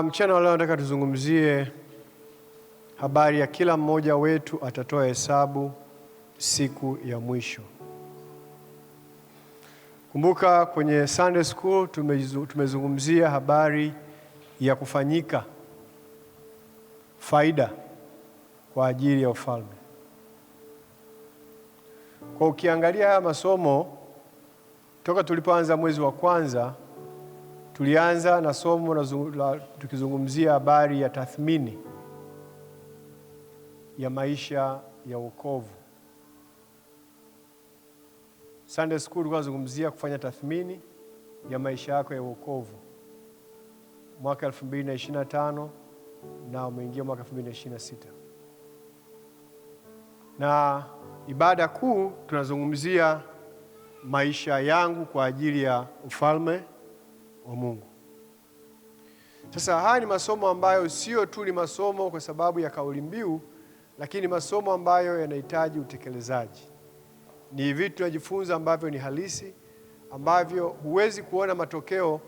Mchana wa leo nataka tuzungumzie habari ya kila mmoja wetu atatoa hesabu siku ya mwisho. Kumbuka kwenye Sunday School tumezungumzia habari ya kufanyika faida kwa ajili ya ufalme. Kwa ukiangalia haya masomo toka tulipoanza mwezi wa kwanza, tulianza na somo tukizungumzia habari ya tathmini ya maisha ya wokovu. Sunday School tulikuwa tunazungumzia kufanya tathmini ya maisha yako ya wokovu mwaka 2025 na umeingia mwaka 2026. Na ibada kuu tunazungumzia maisha yangu kwa ajili ya ufalme wa Mungu. Sasa haya ni masomo ambayo sio tu ni masomo kwa sababu ya kauli mbiu, lakini masomo ambayo yanahitaji utekelezaji. Ni vitu tunajifunza ambavyo ni halisi, ambavyo huwezi kuona matokeo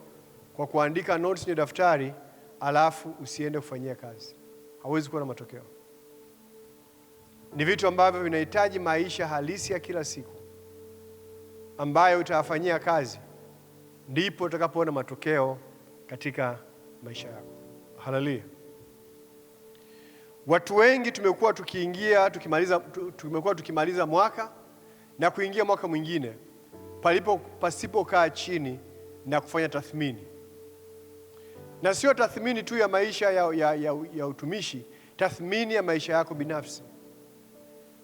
kwa kuandika notes kwenye daftari alafu usiende kufanyia kazi. Hauwezi kuona matokeo. Ni vitu ambavyo vinahitaji maisha halisi ya kila siku ambayo utayafanyia kazi, ndipo utakapoona matokeo katika maisha yako. Haleluya. Watu wengi tumekuwa tukimaliza mwaka na kuingia mwaka mwingine pasipokaa chini na kufanya tathmini. Na sio tathmini tu ya maisha ya utumishi, tathmini ya maisha yako binafsi.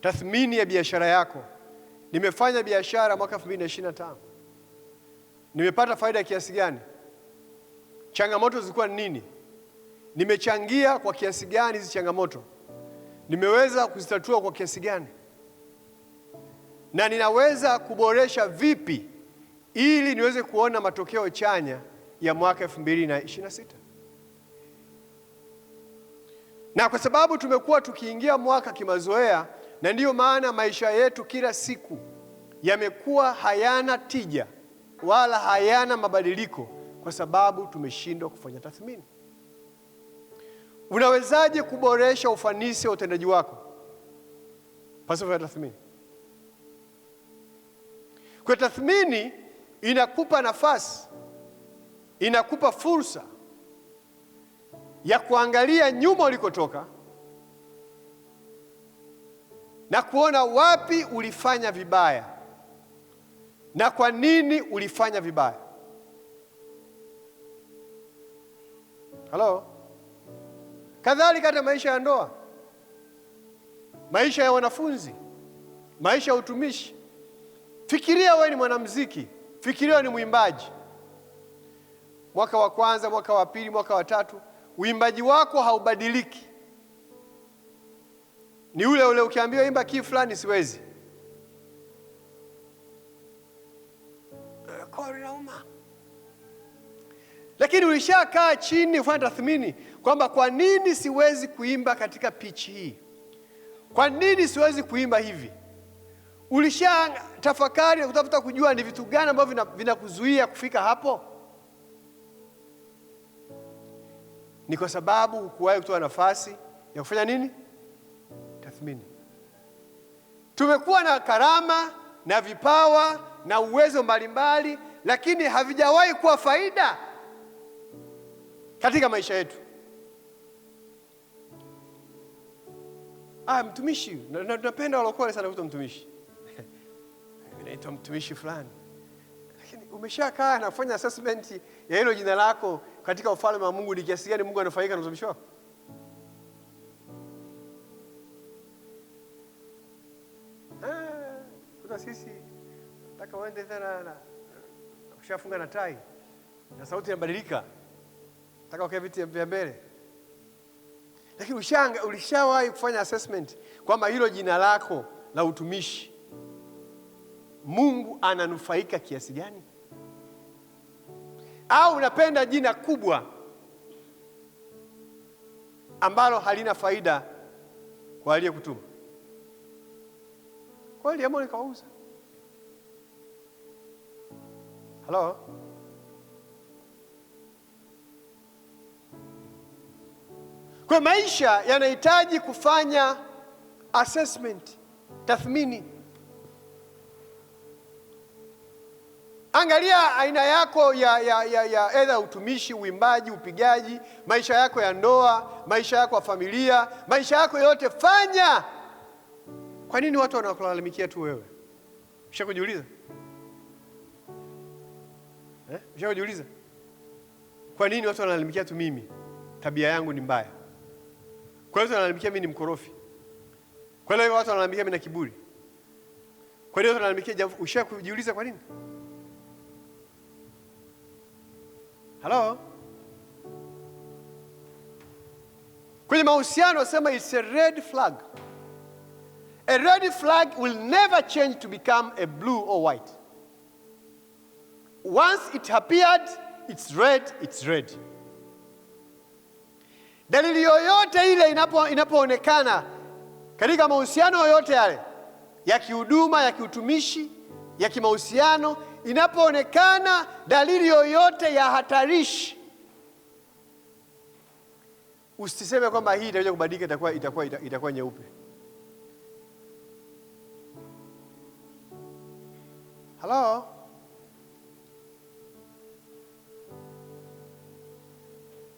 Tathmini ya biashara yako. Nimefanya biashara mwaka 2025. Nimepata faida kiasi gani? Changamoto zilikuwa nini? Nimechangia kwa kiasi gani hizi changamoto? Nimeweza kuzitatua kwa kiasi gani? Na ninaweza kuboresha vipi ili niweze kuona matokeo chanya ya mwaka 2026? Na kwa sababu tumekuwa tukiingia mwaka kimazoea, na ndiyo maana maisha yetu kila siku yamekuwa hayana tija wala hayana mabadiliko, kwa sababu tumeshindwa kufanya tathmini. Unawezaje kuboresha ufanisi wa utendaji wako pasipo kufanya tathmini? Kwa tathmini inakupa nafasi, inakupa fursa ya kuangalia nyuma ulikotoka na kuona wapi ulifanya vibaya na kwa nini ulifanya vibaya. Halo? Kadhalika hata maisha ya ndoa, maisha ya wanafunzi, maisha ya utumishi. Fikiria wewe ni mwanamuziki, fikiria wewe ni mwimbaji. Mwaka wa kwanza, mwaka wa pili, mwaka wa tatu, uimbaji wako haubadiliki. Ni ule ule, ukiambiwa imba kii fulani siwezi. Kori nauma. Lakini ulishakaa chini ufanye tathmini kwamba kwa nini siwezi kuimba katika pitch hii? Kwa nini siwezi kuimba hivi? Ulisha tafakari na kutafuta kujua ni vitu gani ambavyo vinakuzuia kufika hapo? Ni kwa sababu hukuwahi kutoa nafasi ya kufanya nini? Tathmini. Tumekuwa na karama na vipawa na uwezo mbalimbali, lakini havijawahi kuwa faida katika maisha yetu. Mtumishi, napenda walokole sana kuitwa mtumishi. Naitwa mtumishi fulani. Lakini umeshakaa na kufanya assessment ya hilo jina lako katika ufalme wa Mungu, ni kiasi gani Mungu anafaika na utumishi wako? Kuna sisi nataka uende tena na kushafunga na tai na sauti inabadilika, nataka ukae viti vya mbele. Lakini ulishawahi kufanya assessment kwamba hilo jina lako la utumishi Mungu ananufaika kiasi gani? Au unapenda jina kubwa ambalo halina faida kwa aliyekutuma? Kweli amoni kauza. Halo? Kwa maisha yanahitaji kufanya assessment, tathmini. Angalia aina yako ya either utumishi, uimbaji, upigaji, maisha yako ya ndoa, maisha yako ya familia, maisha yako yote fanya. Kwa nini watu wanakulalamikia tu wewe? Ushakujiuliza? Ushakujiuliza? Kwa nini watu wanalalamikia tu mimi? Tabia yangu ni mbaya. Kwa nini watu wanalalamikia mimi ni mkorofi? Kwa nini watu wanalalamikia mimi na kiburi? Kwa nini watu wanalalamikia? Ushakujiuliza kwa nini? Hello? Kwenye mahusiano sema it's a red flag. A red flag will never change to become a blue or white. Once it appeared, it's red, it's red. Dalili yoyote ile inapoonekana katika mahusiano yoyote yale, ya kihuduma, ya kiutumishi, ya kimahusiano, inapoonekana dalili yoyote ya hatarishi, usiseme kwamba hii itakuja kubadilika, itakuwa nyeupe. Hello?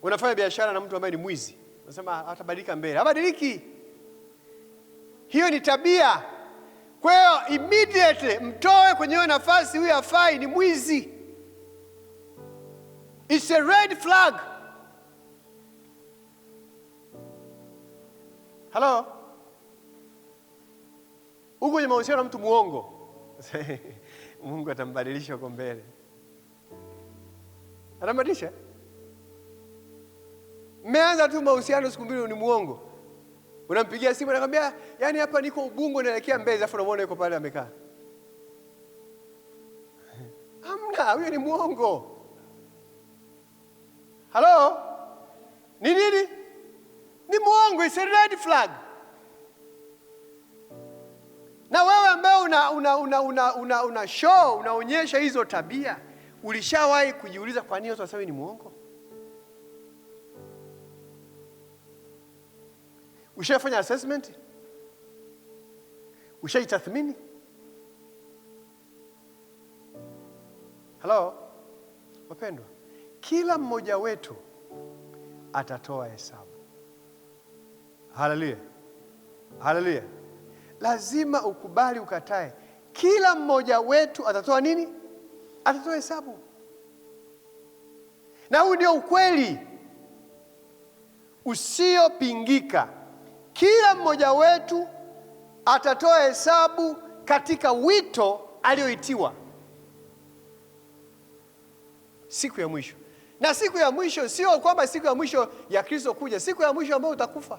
Unafanya biashara na mtu ambaye ni mwizi, unasema atabadilika mbele. Habadiliki. Hiyo ni tabia. Kwa hiyo immediately mtoe kwenye hiyo nafasi, huyu hafai, ni mwizi. It's a red flag. Hello? Uko kwenye mahusiano na mtu muongo. Mungu atambadilisha huko mbele. Atambadilisha? Mmeanza tu mahusiano siku mbili ni muongo. Unampigia simu anakuambia, yani hapa niko Ubungo naelekea Mbezi, afu unamuona yuko pale amekaa. Hamna, huyo ni muongo. Hello? Ni nini? Ni muongo, it's a red flag. Na wewe ambaye una show, unaonyesha hizo tabia, ulishawahi kujiuliza kwa nini watu wasema ni muongo? Ushafanya assessment? Ushaitathmini? Hello? Wapendwa, kila mmoja wetu atatoa hesabu. Haleluya. Haleluya. Lazima ukubali ukatae. Kila mmoja wetu atatoa nini? Atatoa hesabu. Na huu ndio ukweli usiopingika. Kila mmoja wetu atatoa hesabu katika wito alioitiwa. Siku ya mwisho. Na siku ya mwisho sio kwamba siku ya mwisho ya Kristo kuja, siku ya mwisho ambayo utakufa.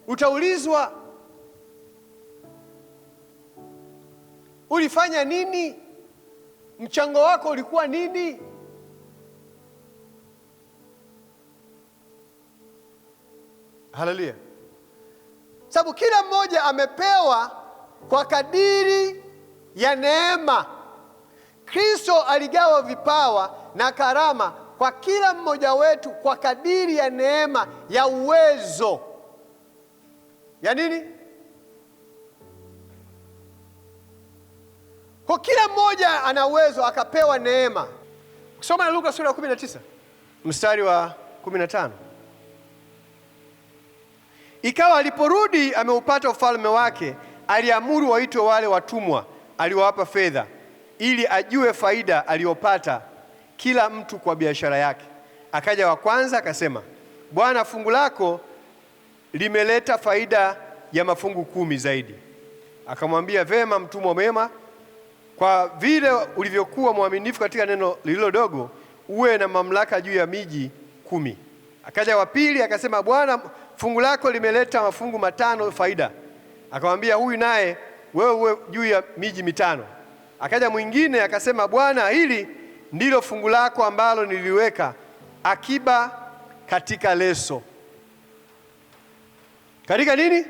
Utaulizwa, ulifanya nini? Mchango wako ulikuwa nini? Haleluya. Sababu kila mmoja amepewa kwa kadiri ya neema. Kristo aligawa vipawa na karama kwa kila mmoja wetu kwa kadiri ya neema ya uwezo. Ya nini? Kwa kila mmoja ana uwezo akapewa neema. Kusoma na Luka sura ya 19 mstari wa 15. Ikawa aliporudi ameupata ufalme wake, aliamuru waitwe wale watumwa aliowapa fedha, ili ajue faida aliyopata kila mtu kwa biashara yake. Akaja wa kwanza akasema, Bwana, fungu lako limeleta faida ya mafungu 10 zaidi. Akamwambia, vema mtumwa mwema, kwa vile ulivyokuwa mwaminifu katika neno lililo dogo, uwe na mamlaka juu ya miji 10. Akaja wa pili akasema, Bwana, fungu lako limeleta mafungu 5 faida. Akamwambia, huyu naye wewe uwe juu ya miji 5. Akaja mwingine akasema, Bwana, hili ndilo fungu lako ambalo niliweka akiba katika leso. Katika nini?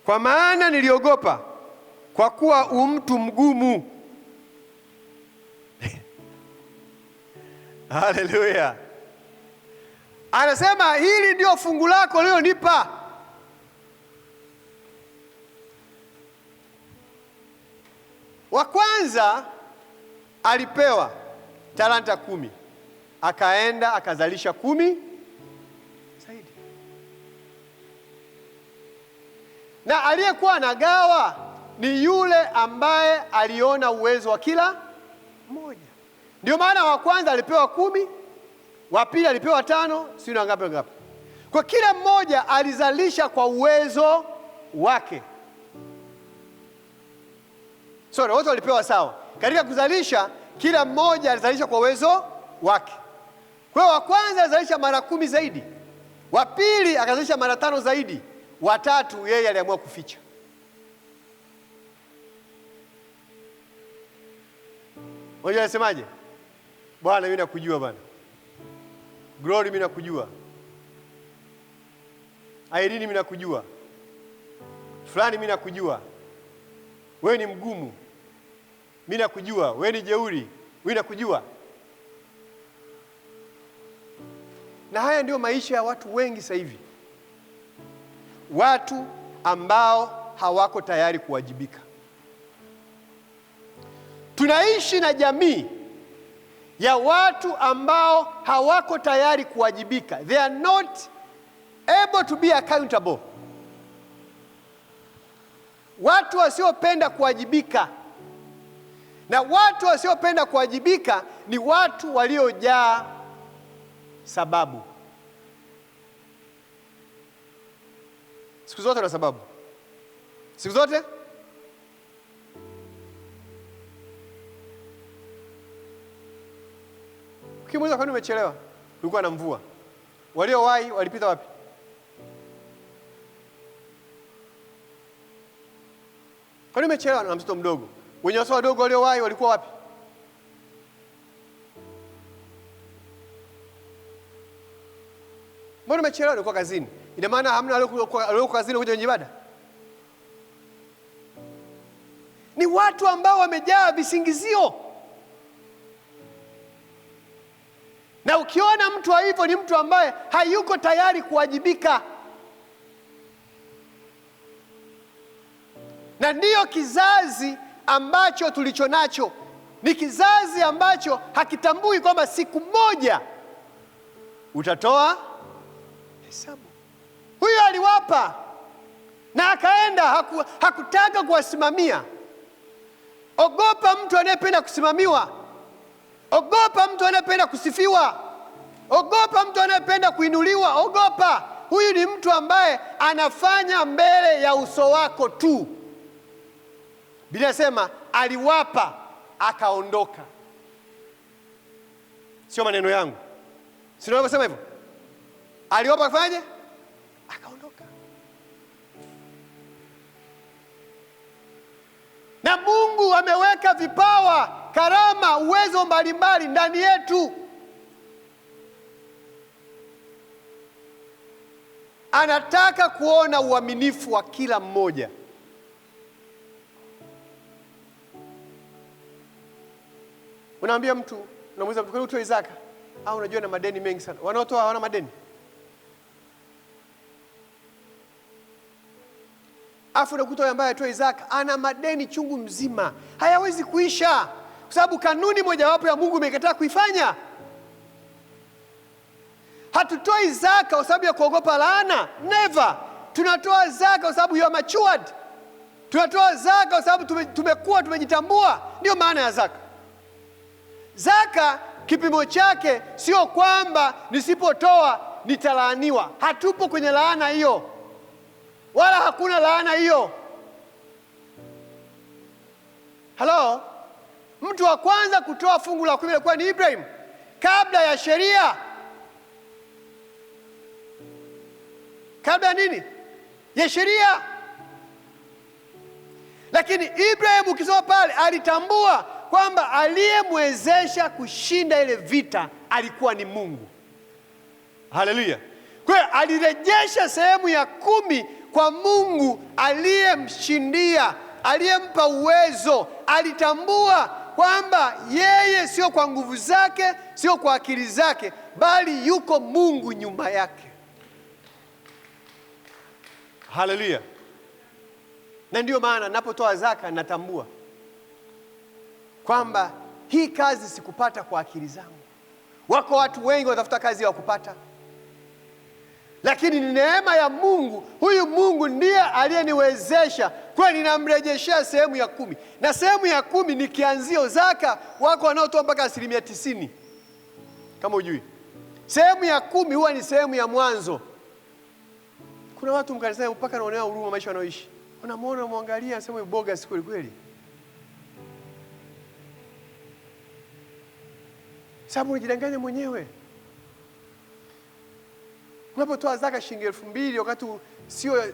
Kwa maana niliogopa, kwa kuwa mtu mgumu. Haleluya. Anasema hili ndio fungu lako ulionipa. Wa kwanza alipewa talanta 10, akaenda akazalisha 10 zaidi. Na aliyekuwa anagawa ni yule ambaye aliona uwezo wa kila mmoja. Ndio maana wa kwanza alipewa 10, wa pili alipewa 5, si na ngapi. Kwa kila mmoja alizalisha kwa uwezo wake. Wote walipewa sawa. Katika kuzalisha, kila mmoja alizalisha kwa uwezo wake. Kwa hiyo wa kwanza alizalisha mara 10 zaidi, wa pili akazalisha mara 5 zaidi, wa tatu yeye aliamua kuficha. Mmoja anasemaje? Bwana mimi nakujua bwana. Glory mimi nakujua. Irene mimi nakujua. Fulani mimi nakujua. Wewe ni mgumu. Mimi nakujua. Wewe ni jeuri. Mimi nakujua. Na haya ndio maisha ya watu wengi sasa hivi. Watu ambao hawako tayari kuwajibika. Tunaishi na jamii ya watu ambao hawako tayari kuwajibika. They are not able to be accountable. Watu wasiopenda kuwajibika. Na watu wasiopenda kuwajibika ni watu waliojaa sababu. Siku zote na sababu. Siku zote. Ukimuuliza kwa nini umechelewa? Kulikuwa na mvua. Waliowahi walipita wapi? Kwa nini umechelewa? Na mtoto mdogo. Wenye watoto wadogo waliowahi walikuwa wapi? Mbona umechelewa? Ulikuwa kazini. Ina maana hamna waliokuwa kazini kuja kwenye ibada? Ni watu ambao wamejaa visingizio. Na ukiona mtu hivyo ni mtu ambaye hayuko tayari kuwajibika. Na ndiyo kizazi ambacho tulicho nacho. Ni kizazi ambacho hakitambui kwamba siku moja utatoa hesabu. Huyo aliwapa na akaenda, hakutaka kuwasimamia. Ogopa mtu anayependa kusimamiwa. Ogopa mtu anayependa kusifiwa. Ogopa mtu anayependa kuinuliwa. Ogopa. Huyu ni mtu ambaye anafanya mbele ya uso wako tu. Biblia inasema aliwapa akaondoka. Sio maneno yangu. Si ndio nasema hivyo? Aliwapa akafanyaje? Akaondoka. Na Mungu ameweka vipawa, karama, uwezo mbalimbali ndani yetu. Anataka kuona uaminifu wa kila mmoja. Unaambia mtu, unamuuliza mtu, utoe zaka? Au unajua na madeni mengi sana. Wanaotoa hawana madeni. Afu unakuta ambaye atoe zaka ana madeni chungu mzima. Hayawezi kuisha. Kwa sababu kanuni mojawapo ya Mungu imekataa kuifanya. Hatutoi zaka kwa sababu ya kuogopa laana. Never. Tunatoa zaka kwa sababu you are matured. Tunatoa zaka kwa sababu tumejitambua. Ndio maana ya zaka. Zaka kipimo chake sio kwamba nisipotoa nitalaaniwa. Hatupo kwenye laana hiyo. Wala hakuna laana hiyo. Hello? Mtu wa kwanza kutoa fungu la 10 alikuwa ni Ibrahim, kabla ya sheria. Kabla ya nini? Ya sheria. Lakini Ibrahim ukisoma pale alitambua kwamba aliyemwezesha kushinda ile vita alikuwa ni Mungu. Haleluya. Kwa hiyo alirejesha sehemu ya 10 kwa Mungu aliyemshindia, aliyempa uwezo. Alitambua kwamba yeye sio kwa nguvu zake, sio kwa akili zake, bali yuko Mungu nyuma yake. Haleluya. Na ndio maana ninapotoa zaka natambua kwamba hii kazi sikupata kwa akili zangu. Wako watu wengi watafuta kazi ya kupata, lakini ni neema ya Mungu. Huyu Mungu ndiye aliyeniwezesha kwa ninamrejeshea sehemu ya 10. Na sehemu ya 10 ni kianzio. Zaka wako wanaotoa mpaka 90%. Kama hujui, sehemu ya 10 huwa ni sehemu ya mwanzo. Kuna watu mkanisema mpaka naonea huruma maisha wanaoishi. Unamwona muangalia anasema boga si kweli kweli. Sababu unajidanganya mwenyewe. Unapotoa zaka shilingi 2,000 wakati sio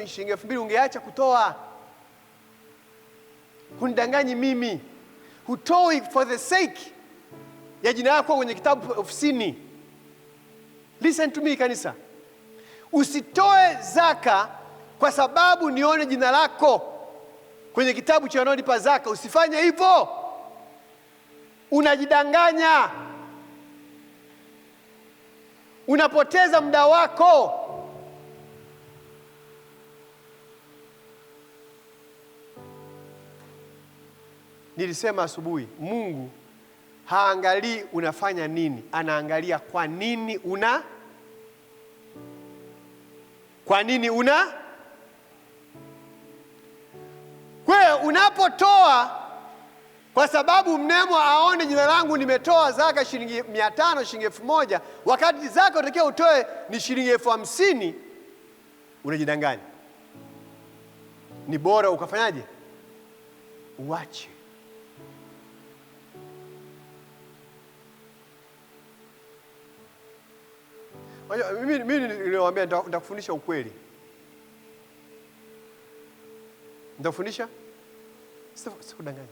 shilingi 2,000 ungeacha kutoa. Hunidanganyi mimi. Hutoi for the sake ya jina lako kwenye kitabu ofisini. Listen to me kanisa. Usitoe zaka kwa sababu nione jina lako kwenye kitabu cha wanaolipa zaka. Usifanye hivyo. Unajidanganya. Unapoteza muda wako. Nilisema asubuhi, Mungu haangalii unafanya nini, anaangalia kwa nini Kwa unapotoa kwa sababu mnemo aone jina langu nimetoa zaka shilingi 500, shilingi 1,000, wakati zaka utakiwa utoe ni shilingi 50,000, unajidanganya. Ni bora ukafanyaje? Uache. Mimi niliwaambia nitakufundisha ukweli. Nitakufundisha? Sikudanganya.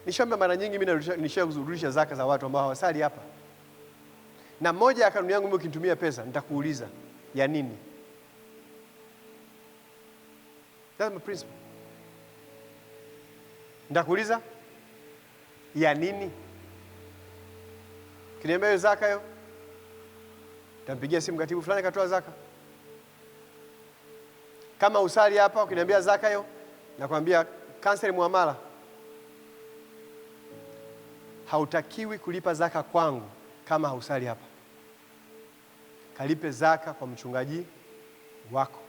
Nishaambia mara nyingi mimi nisharudisha zaka za watu ambao hawasali hapa. Na moja ya kanuni yangu mimi ukinitumia pesa nitakuuliza ya nini? That's my principle. Nitakuuliza ya nini? Kiniambia hiyo zaka hiyo, nitampigia simu katibu fulani katoa zaka. Kama usali hapa ukiniambia zaka hiyo, nakwambia cancel muamala. Hautakiwi kulipa zaka kwangu kama hausali hapa. Kalipe zaka kwa mchungaji wako.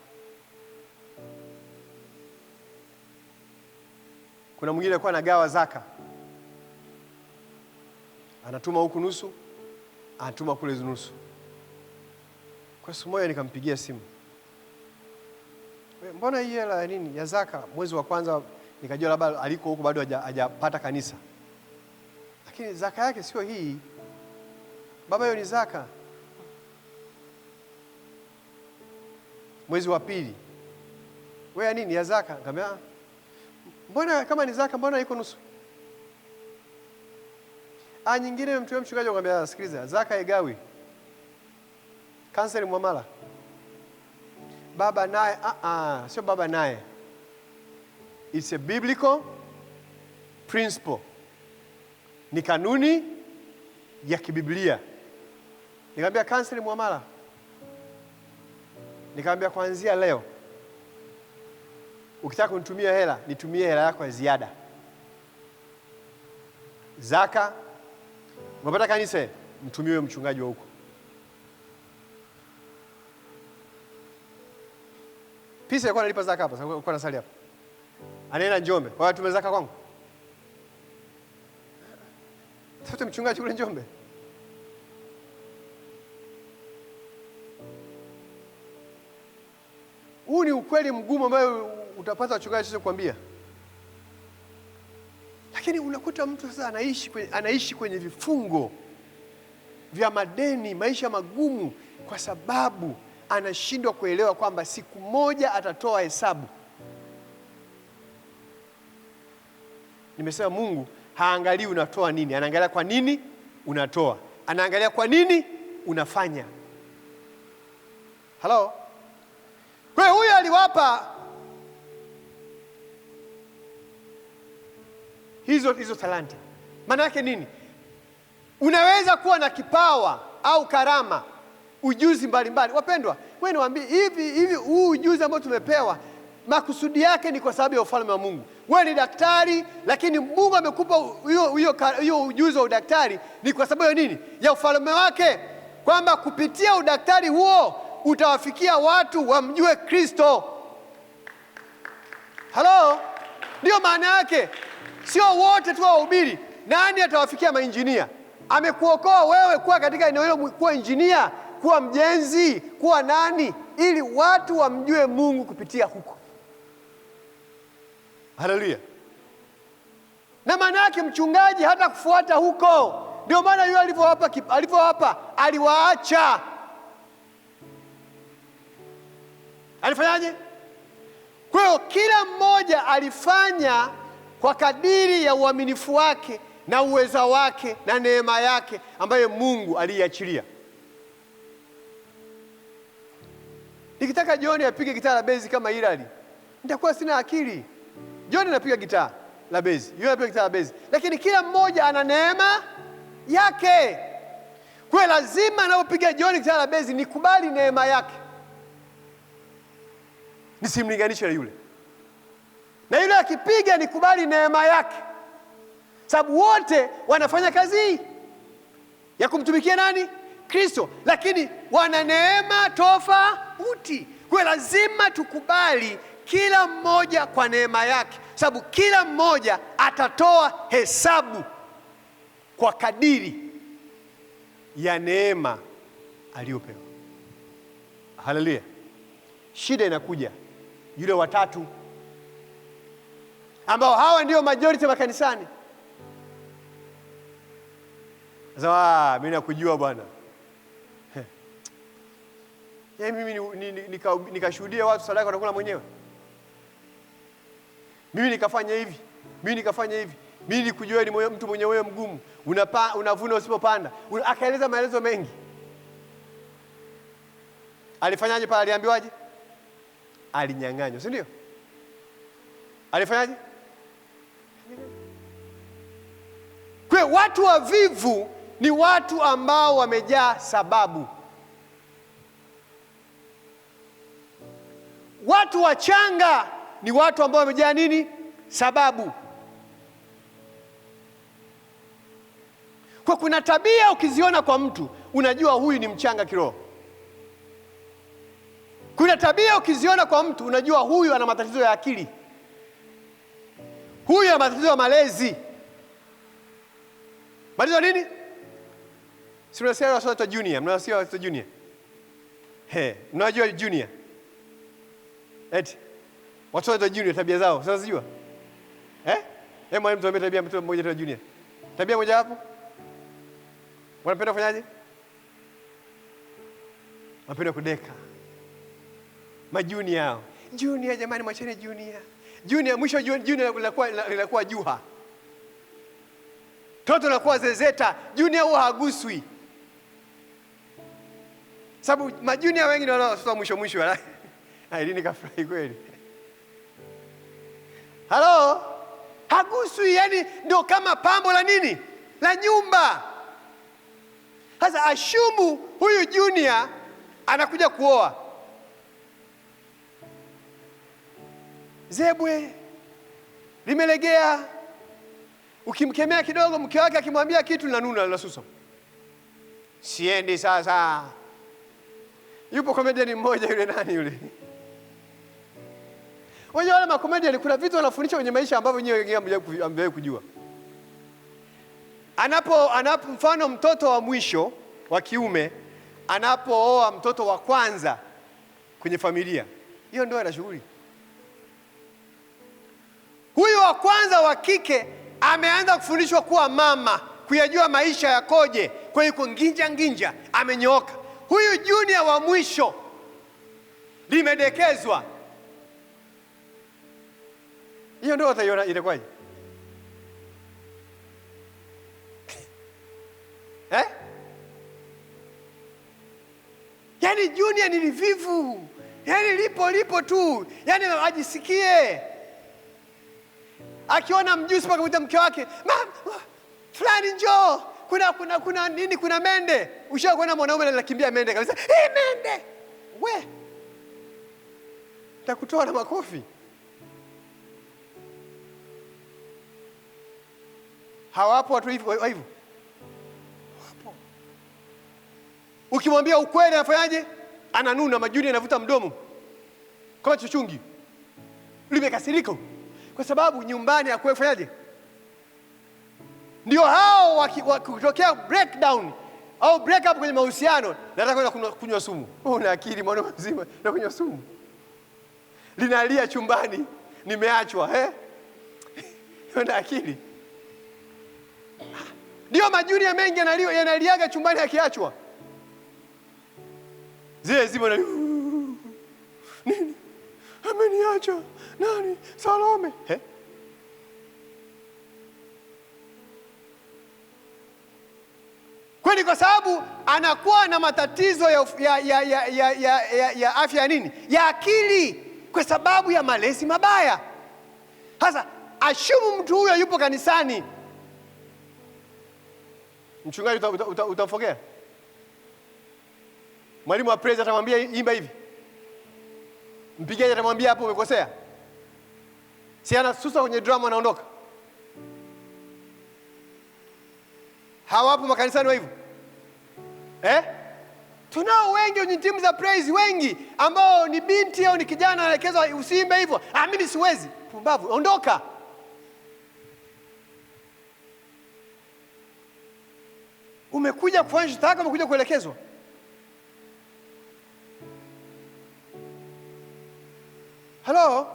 Kuna mwingine alikuwa anagawa zaka, anatuma huku nusu, anatuma kule nusu. Kwa siku moja nikampigia simu, mbona hii hela ya nini ya zaka mwezi wa kwanza? Nikajua labda aliko huko bado hajapata kanisa, lakini zaka yake sio hii baba, hiyo ni zaka. Mwezi wa pili, wewe ya nini ya zaka? Nikamwambia mbona kama ni zaka mbona iko nusu? Nyingine mtu mchungaji akamwambia sikiliza, zaka haigawi, cancel muamala. Baba naye sio baba naye, it's a biblical principle, ni kanuni ya kibiblia. Nikamwambia cancel muamala. Nikamwambia kuanzia leo ukitaka kunitumia hela, nitumie hela yako ya ziada. Zaka umepata kanisa, mtumie mchungaji wa huko. Pisa alikuwa analipa zaka hapa, alikuwa anasali hapa. Anaenda Njombe, kwa hiyo tumezaka kwangu. Sasa mchungaji kule Njombe. Huu ni ukweli mgumu ambao utapata wachungaji sisi kukwambia. Lakini unakuta mtu sasa anaishi kwenye vifungo vya madeni, maisha magumu, kwa sababu anashindwa kuelewa kwamba siku moja atatoa hesabu. Nimesema Mungu haangalii unatoa nini, anaangalia kwa nini unatoa. Anaangalia kwa nini unafanya. Hello? Kwa hiyo huyu aliwapa hizo talanta. Maana yake nini? Unaweza kuwa na kipawa au karama, ujuzi mbalimbali. Wapendwa, wewe niwaambie hivi huu ujuzi ambao tumepewa, makusudi yake ni kwa sababu ya ufalme wa Mungu. Wewe ni daktari, lakini Mungu amekupa hiyo ujuzi wa udaktari ni kwa sababu ya nini? Ya ufalme wake, kwamba kupitia udaktari huo utawafikia watu wamjue Kristo. Halo? Ndio maana yake. Sio wote tu wahubiri. Nani atawafikia mainjinia? Amekuokoa wewe kuwa katika eneo hilo, kuwa injinia, kuwa mjenzi, kuwa nani, ili watu wamjue Mungu kupitia huko. Haleluya. Na maana yake mchungaji hata kufuata huko. Ndio maana yule alivyowapa aliwaacha. Alifanyaje? Kwa hiyo kila mmoja alifanya kwa kadiri ya uaminifu wake na uweza wake na neema yake ambayo Mungu aliachilia. Nikitaka John apige gitaa la bezi kama Hilali, nitakuwa sina akili. John anapiga gitaa la bezi, yule anapiga gitaa la bezi, lakini kila mmoja ana neema yake. Kwa lazima anapopiga John gitaa la bezi nikubali neema yake, nisimlinganishe na yule. Na yule akipiga nikubali neema yake, sababu wote wanafanya kazi ya kumtumikia nani? Kristo, lakini wana neema tofauti. Kwa lazima tukubali kila mmoja kwa neema yake, sababu kila mmoja atatoa hesabu kwa kadiri ya neema aliyopewa. Haleluya. Shida inakuja yule watatu ambao hawa ndio majority makanisani. Sasa mimi nakujua bwana. Mimi nikashuhudia watu sadaka watakula mwenyewe. Mimi nikafanya hivi. Mimi nikujua ni mtu mwenye moyo mgumu. Unavuna usipopanda. Akaeleza maelezo mengi. Alifanyaje pale? Aliambiwaje? Alinyang'anywa, si ndio? Alifanyaje? Kwa watu wavivu ni watu ambao wamejaa sababu. Watu wachanga ni watu ambao wamejaa nini? Sababu. Kwa kuna tabia ukiziona kwa mtu unajua huyu ni mchanga kiroho. Kuna tabia ukiziona kwa mtu unajua huyu ana matatizo ya akili. Huyu ana matatizo ya malezi. Matatizo nini? Si unasikia watoto junior, mnasikia watoto junior. Unajua junior? Eti watoto junior tabia zao, sasa sijua. Mwalimu tuambie tabia mtu mmoja tu junior. Tabia moja hapo? Wanapenda kufanyaje? Wanapenda kudeka. Majunior hao. Junior jamani, mwachane junior. Junior mwisho junior linakuwa juha. Toto linakuwa zezeta, junior huwa haguswi. Sababu majunior wengi ndio wanaotoa mwisho wala. Ili kafurahi kweli. Halo? Haguswi, yani ndio kama pambo la nini? La nyumba. Sasa ashumu huyu junior anakuja kuoa. Zebwe limelegea. Ukimkemea kidogo mke wake akimwambia kitu linanuna linasusa. Siendi sasa. Yupo comedian mmoja yule nani yule? Wale wale comedian kuna vitu wanafundisha kwenye maisha ambavyo wenyewe hamjawahi kujua. Anapo mfano mtoto wa mwisho wa kiume anapooa mtoto wa kwanza kwenye familia. Hiyo ndio ana shughuli. Huyu wa kwanza wa kike ameanza kufundishwa kuwa mama, kuyajua maisha yakoje, kwa hiyo nginja amenyooka. Huyu junior wa mwisho limedekezwa. Hiyo ndio utaiona inakuwaje? Yaani junior ni livivu. Yaani lipo tu. Yaani ajisikie. Akiona mjusi mpaka kumwita mke wake, mama fulani njoo, kuna nini, kuna mende. Ushawahi kuona mwanaume anakimbia mende kabisa, mende we, nitakutoa na makofi. Hawapo watu hivyo? Wapo. Ukimwambia ukweli anafanyaje? Ananuna, majuni anavuta mdomo kama chuchungi, limekasirika, kwa sababu nyumbani hakuwa fanyaje. Ndio hao wakitokea breakdown au break up kwenye mahusiano, nataka kwenda kunywa sumu. Una akili mwana mzima na kunywa sumu? Linalia chumbani, nimeachwa Una akili? Ndio majuni ya mengi yanaliaga chumbani akiachwa. Zile zimo na nini? Ameniacha nani? Salome. Kwani kwa sababu anakuwa na matatizo ya afya nini? Ya akili, kwa sababu ya malezi mabaya. Sasa ashumu mtu huyo yupo kanisani. Mchungaji utamfokea? Mwalimu wa praise atamwambia imba hivi? Mpigaji atamwambia hapo umekosea? Si anasusa kwenye drama anaondoka? Hawapo makanisani wa hivyo? Tunao wengi kwenye timu za praise, wengi ambao ni binti au ni kijana anaelekezwa usiimbe hivyo. Mimi siwezi. Pumbavu, ondoka. Umekuja kufanya shtaka, umekuja kuelekezwa. Hello?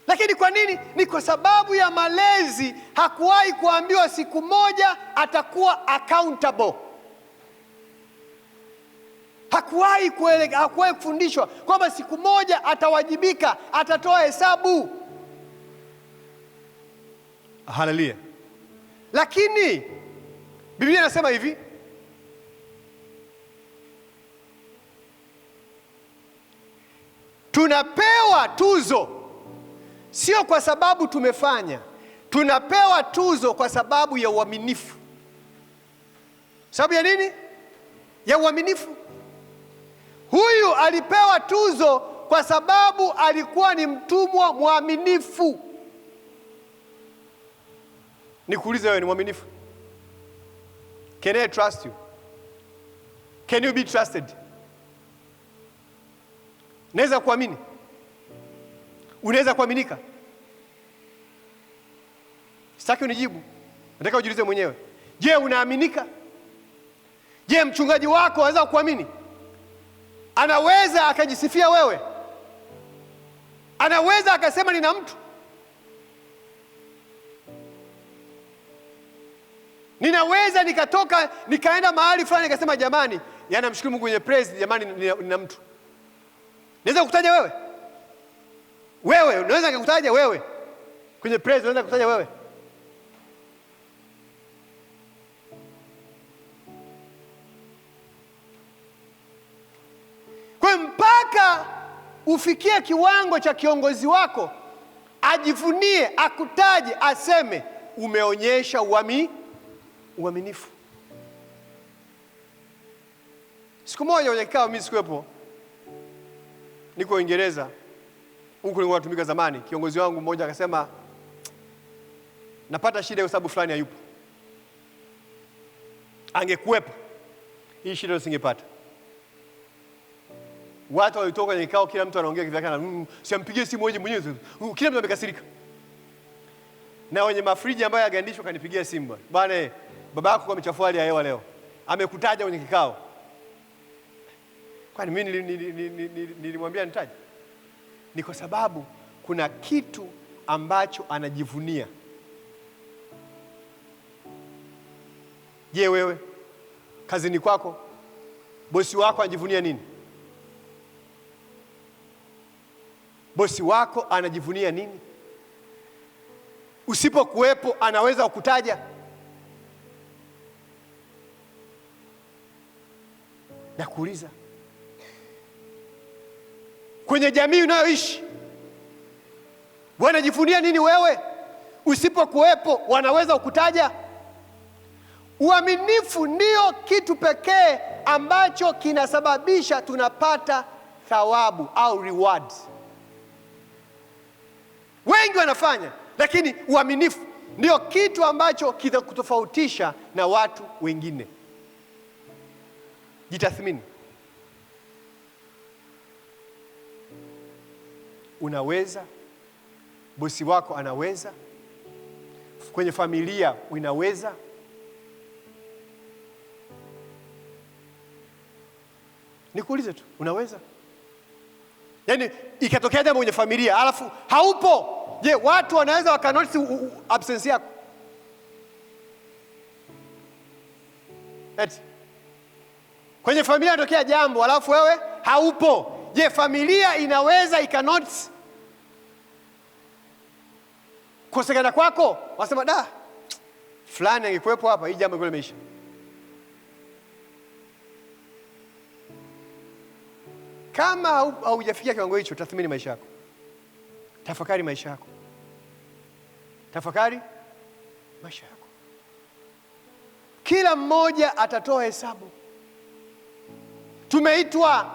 Lakini kwa nini? Ni kwa sababu ya malezi. Hakuwahi kuambiwa siku moja atakuwa accountable. Hakuwahi kufundishwa kwamba siku moja atawajibika, atatoa hesabu. Haleluya. Lakini Biblia inasema hivi, tunapewa tuzo sio kwa sababu tumefanya, tunapewa tuzo kwa sababu ya uaminifu. Sababu ya nini? Ya uaminifu. Huyu alipewa tuzo kwa sababu alikuwa ni mtumwa mwaminifu. Nikuulize wewe, ni mwaminifu? Can I trust you? Can you be trusted? Unaweza kuamini? Unaweza kuaminika? Sitaki unijibu, nataka ujiulize mwenyewe. Je, unaaminika? Je, mchungaji wako anaweza kuamini? Anaweza akajisifia wewe? Anaweza akasema nina mtu? Ninaweza nikatoka nikaenda mahali fulani nikasema jamani, namshukuru Mungu kwenye praise, jamani nina mtu. Naweza kukutaja wewe? Wewe unaweza kukutaja wewe? Kwenye praise unaweza kukutaja wewe? Kwa mpaka ufikie kiwango cha kiongozi wako ajivunie, akutaje, aseme umeonyesha uaminifu. Siku moja kwenye kikao, mimi sikuwepo, niko Uingereza, huko nilikuwa natumika zamani. Kiongozi wangu mmoja akasema napata shida kwa sababu fulani hayupo. Angekuwepo hii shida usingepata. Watu walitoka kwenye kikao, kila mtu anaongea kivyake, siampigie simu wewe mwenyewe, kila mtu amekasirika. Na wenye mafriji ambayo yagandishwa kanipigia simu, bwana baba yako amechafua hali ya hewa leo, amekutaja kwenye kikao. Kwani mimi nilimwambia nitaje? Ni kwa sababu kuna kitu ambacho anajivunia. Je, wewe kazini kwako bosi wako anajivunia nini? Bosi wako anajivunia nini? Usipokuwepo anaweza kukutaja. Na kuuliza, kwenye jamii unayoishi, Wanajivunia nini wewe? Usipokuwepo wanaweza kukutaja. Uaminifu ndio kitu pekee ambacho kinasababisha tunapata thawabu au reward. Wengi wanafanya, lakini uaminifu ndio kitu ambacho kitakutofautisha na watu wengine. Jitathmini. Unaweza? Bosi wako anaweza? Kwenye familia unaweza? Nikuulize tu, unaweza? Yaani ikatokea jambo kwenye familia alafu haupo, je, watu wanaweza wakanotice absence yako? Eti kwenye familia inatokea jambo alafu wewe haupo, je, familia inaweza ikanotice kukosekana kwako? Wasema da, fulani angekuwepo hapa, hii jambo lingekuwa limeisha. Kama haujafikia kiwango hicho, tathmini maisha yako. Tafakari maisha yako. Tafakari maisha yako. Kila mmoja atatoa hesabu. Tumeitwa,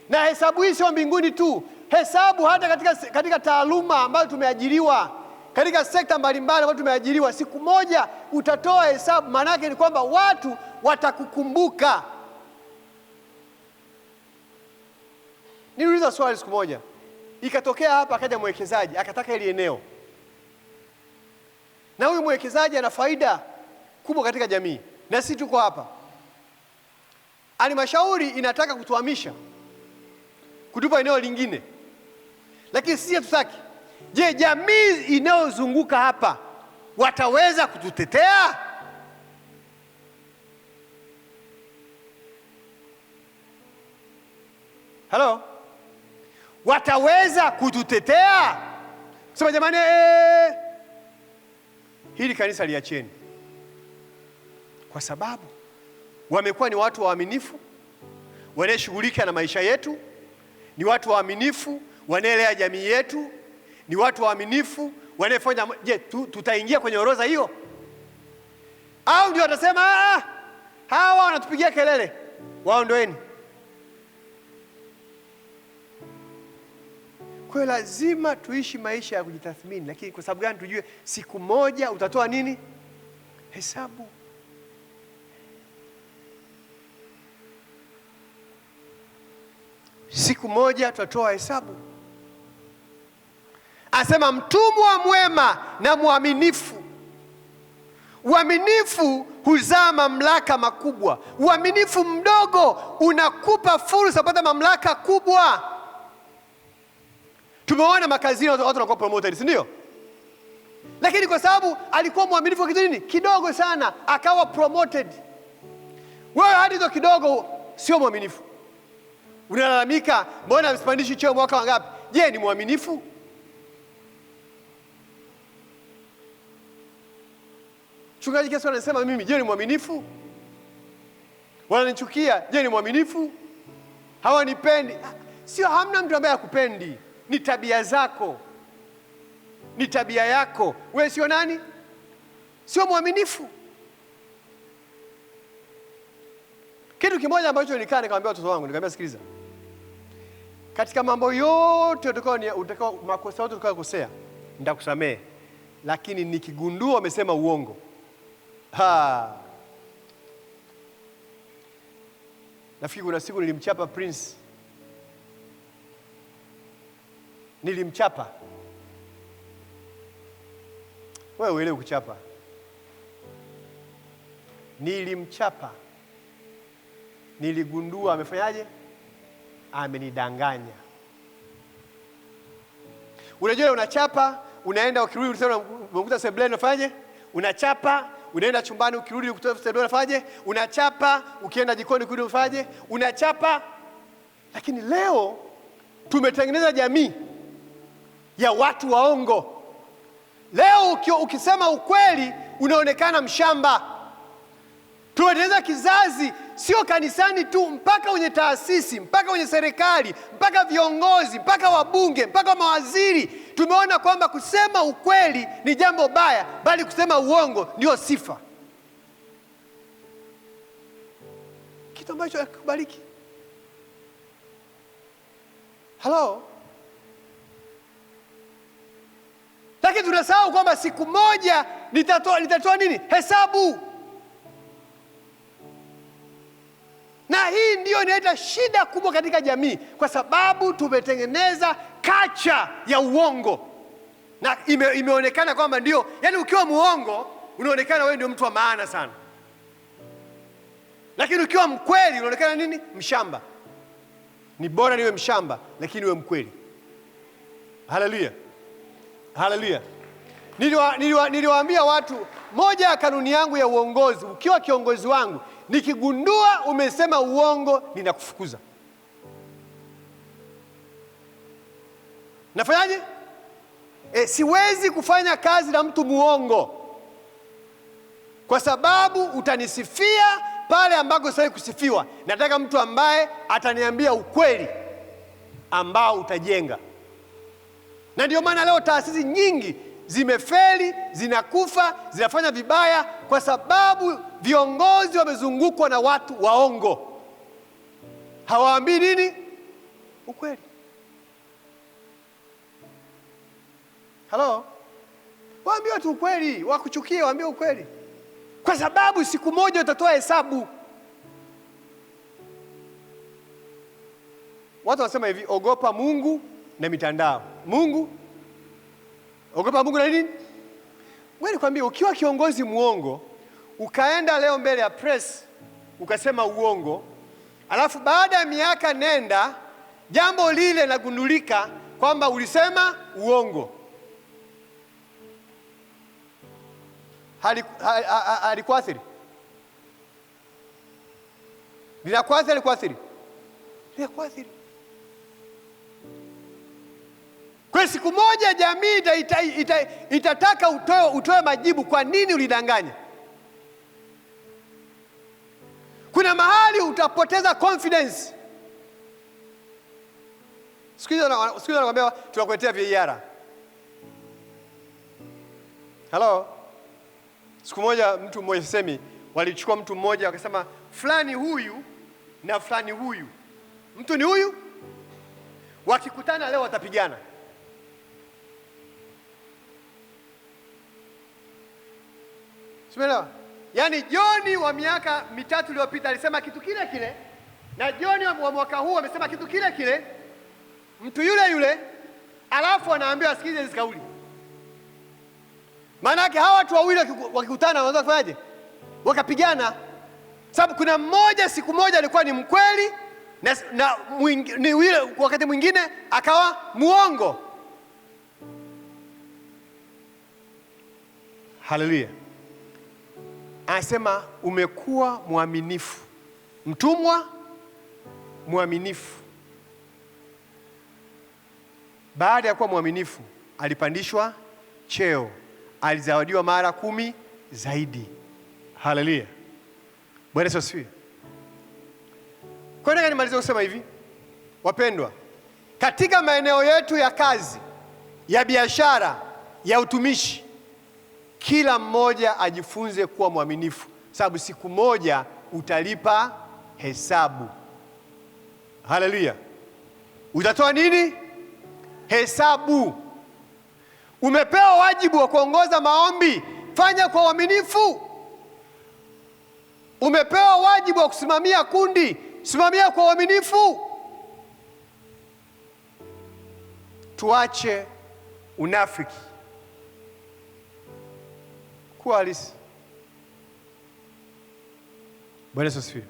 na hesabu hii sio mbinguni tu. Hesabu hata katika taaluma ambayo tumeajiriwa, katika sekta mbalimbali ambayo tumeajiriwa, siku moja utatoa hesabu. Maana yake ni kwamba watu watakukumbuka. Niliuliza swali siku moja. Ikatokea hapa akaja mwekezaji akataka ile eneo. Na huyu mwekezaji ana faida kubwa katika jamii. Na sisi tuko hapa. Halmashauri inataka kutuhamisha, kutupa eneo lingine. Lakini sisi hatutaki. Je, jamii inayozunguka hapa wataweza kututetea? Hello? Wataweza kututetea? Sema jamani, hili kanisa liacheni. Kwa sababu wamekuwa ni watu waaminifu, wanayeshughulika na maisha yetu, ni watu waaminifu, wanaelea jamii yetu, ni watu waaminifu, wanayefanya. Je, tutaingia kwenye orodha hiyo? Au ndio watasema hawa wanatupigia kelele, waondoeni? Kwa hiyo lazima tuishi maisha ya kujitathmini. Lakini kwa sababu gani? Tujue siku moja utatoa nini? Hesabu. Siku moja tutatoa hesabu. Anasema mtumwa mwema na mwaminifu. Uaminifu huzaa mamlaka makubwa. Uaminifu mdogo unakupa fursa kupata mamlaka kubwa. Tumeona makazini watu wanakuwa promoted, si ndio? Lakini kwa sababu alikuwa mwaminifu kitu nini? Kidogo sana, akawa promoted. Wewe hadi hizo kidogo sio mwaminifu. Unalalamika, mbona msipandishi cheo mwaka wangapi? Je, ni mwaminifu? Mchungaji Yesu anasema mimi, je, ni mwaminifu? Wananichukia, je, ni mwaminifu? Hawanipendi. Sio, hamna mtu ambaye hakupendi. Ni tabia zako. Ni tabia yako. Wewe sio nani? Sio mwaminifu. Kitu kimoja ambacho nikaa nikamwambia watoto wangu, nikamwambia sikiliza. Katika mambo yote utakao makosa yote utakayokosea, nitakusamehe. Lakini nikigundua umesema uongo, nafikiri kuna siku nilimchapa Prince. Nilimchapa. Wewe uelewe kuchapa. Nilimchapa. Niligundua amefanyaje? Amenidanganya. Unajua unachapa, unaenda ukirudi unakuta sebuleni unafanyaje? Unachapa, unaenda chumbani ukirudi ukuta sebuleni unafanyaje? Unachapa, ukienda jikoni ukirudi unafanyaje? Unachapa. Lakini leo tumetengeneza jamii ya watu waongo. Leo ukisema ukweli unaonekana mshamba. Tumetengeneza kizazi, sio kanisani tu, mpaka kwenye taasisi, mpaka kwenye serikali, mpaka viongozi, mpaka wabunge, mpaka mawaziri. tumeona kwamba kusema ukweli ni jambo baya, bali kusema uongo ndio sifa, kitu ambacho hakubaliki. Hello? Lakini tunasahau kwamba siku moja nitatoa nini? Hesabu. Na hii ndio inaleta shida kubwa katika jamii, kwa sababu tumetengeneza kacha ya uongo. Na imeonekana kwamba ndio, yani ukiwa muongo unaonekana wewe ndio mtu wa maana sana. Lakini ukiwa mkweli unaonekana nini? Mshamba. Ni bora niwe mshamba lakini uwe mkweli. Haleluya. Haleluya. Niliwaambia watu, moja ya kanuni yangu ya uongozi, ukiwa kiongozi wangu, nikigundua umesema uongo ninakufukuza. Nafanyaje? Siwezi kufanya kazi na mtu muongo, kwa sababu utanisifia pale ambako sitaki kusifiwa. Nataka mtu ambaye ataniambia ukweli ambao utajenga. Na ndio maana leo taasisi nyingi zimefeli, zinakufa, zinafanya vibaya, kwa sababu viongozi wamezungukwa na watu waongo. Hawaambii nini? Ukweli. Hello? Waambie watu ukweli, wakuchukie waambie ukweli, kwa sababu siku moja utatoa hesabu. Watu wanasema hivi, ogopa Mungu na mitandao. Ogopa Mungu na nini? Wewe nikwambie, ukiwa kiongozi muongo, ukaenda leo mbele ya press ukasema uongo, alafu baada ya miaka nenda jambo lile linagundulika kwamba ulisema uongo, halikuathiri? Linakuathiri, halikuathiri? Linakuathiri. Kwa siku moja jamii itataka utoe majibu, kwa nini ulidanganya. Kuna mahali utapoteza confidence. Siku hizo nakwambia tunakuletea VAR. Hello? Siku moja mtu mmoja semi, walichukua mtu mmoja wakasema fulani huyu na fulani huyu, mtu ni huyu, wakikutana leo watapigana. Simeelewa? Yaani John wa miaka 3 iliyopita alisema kitu kile kile, na John wa mwaka huu amesema kitu kile kile, mtu yule yule, alafu anaambiwa asikize hizo kauli. Maana yake hawa watu wawili wakikutana wanaweza kufanyaje? Wakapigana. Sababu kuna mmoja siku moja alikuwa ni mkweli na wakati mwingine akawa muongo. Haleluya. Anasema umekuwa mwaminifu, mtumwa mwaminifu. Baada ya kuwa mwaminifu alipandishwa cheo, alizawadiwa mara 10 zaidi. Haleluya. Bwana Yesu asifiwe. Kwa nini nimalize kusema hivi? Wapendwa, katika maeneo yetu ya kazi, ya biashara, ya utumishi, kila mmoja ajifunze kuwa mwaminifu, sababu siku moja utalipa hesabu. Haleluya. Utatoa nini? Hesabu. Umepewa wajibu wa kuongoza maombi, fanya kwa uaminifu. Umepewa wajibu wa kusimamia kundi, simamia kwa uaminifu. Tuache unafiki, kuwa halisi. Bwana Yesu asifiwe.